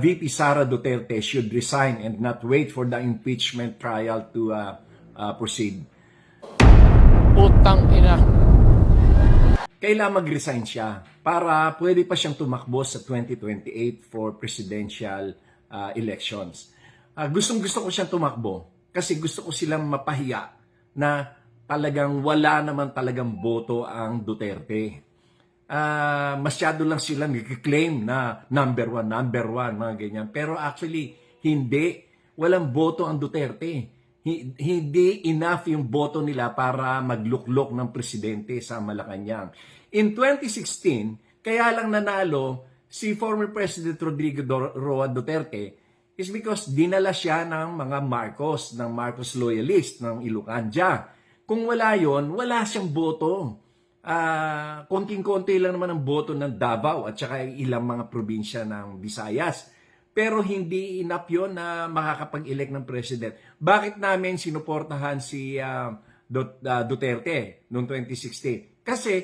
VP Sara Duterte should resign and not wait for the impeachment trial to proceed. Putang ina. Kailangan mag-resign siya para pwede pa siyang tumakbo sa 2028 for presidential elections. Gustong-gusto ko siyang tumakbo kasi gusto ko silang mapahiya na talagang wala naman talagang boto ang Duterte. Masyado lang silang nag-claim na number one, mga ganyan. Pero actually, hindi. Walang boto ang Duterte. Hindi enough yung boto nila para magluklok ng presidente sa Malacanang. In 2016, kaya lang nanalo si former President Rodrigo Roa Duterte is because dinala siya ng mga Marcos, ng Marcos loyalist, ng Ilocandia. Kung wala yon, wala siyang boto. Konting-konti lang naman ang boto ng Davao at saka ilang mga probinsya ng Visayas. Pero hindi enough yun na makakapag-elect ng president. Bakit namin sinuportahan si Duterte noong 2016? Kasi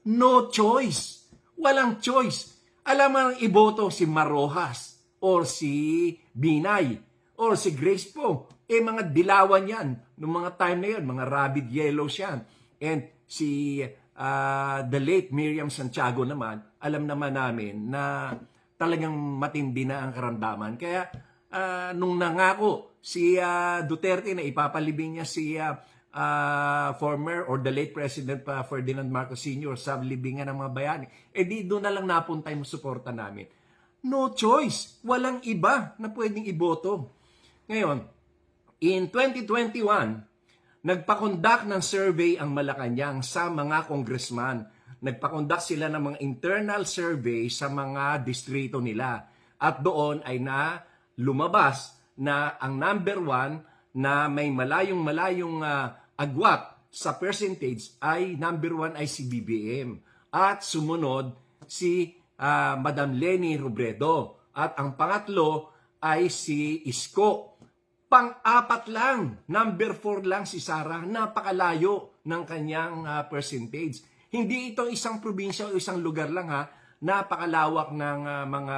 no choice. Walang choice. Alam mo ang iboto si Marojas or si Binay or si Grace Poe. Mga dilawan yan. Noong mga time na yun, mga rabid yellows yan. And si the late Miriam Santiago naman, alam naman namin na talagang matindi na ang karamdaman. Kaya nung nangako si Duterte na ipapalibing niya si former or the late President Ferdinand Marcos Sr. sa libingan ng mga bayani, di doon na lang napunta yung suporta namin. No choice. Walang iba na pwedeng iboto. Ngayon, in 2021, nagpakondak ng survey ang Malacanang sa mga congressman. Nagpakondak sila ng mga internal survey sa mga distrito nila. At doon ay lumabas na ang number one na may malayong agwat sa percentage ay number one ay si BBM. At sumunod si Madam Leni Robredo. At ang pangatlo ay si Isko. Pang-apat lang, number 4 lang si Sara, napakalayo ng kanyang percentage. Hindi ito isang probinsya o isang lugar lang napakalawak ng mga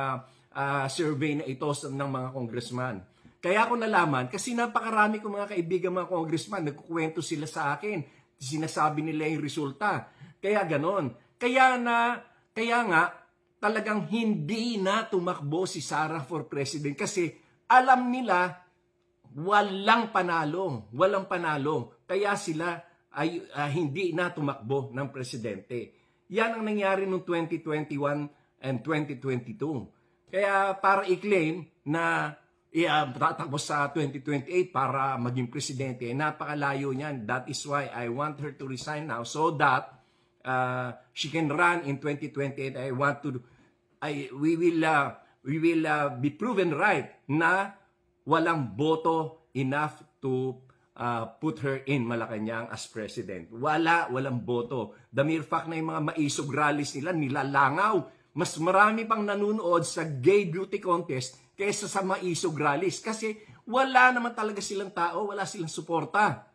survey na ito ng mga congressman. Kaya ako nalaman, kasi napakarami kong mga kaibigan mga congressman, nagkukwento sila sa akin, sinasabi nila yung resulta. Kaya ganon. Kaya nga, talagang hindi na tumakbo si Sara for president kasi alam nila walang panalo. Kaya sila ay hindi na tumakbo ng presidente. Yan ang nangyari noong 2021 and 2022. Kaya para i-claim na tatakbo sa 2028 para maging presidente, napakalayo niyan. That is why I want her to resign now so that she can run in 2028. We will be proven right na walang boto enough to put her in Malacanang as president. Walang boto. The mere fact na yung mga maisog rallies nila, nilalangaw. Mas marami pang nanunood sa gay beauty contest kaysa sa maisog rallies. Kasi wala naman talaga silang tao, wala silang suporta.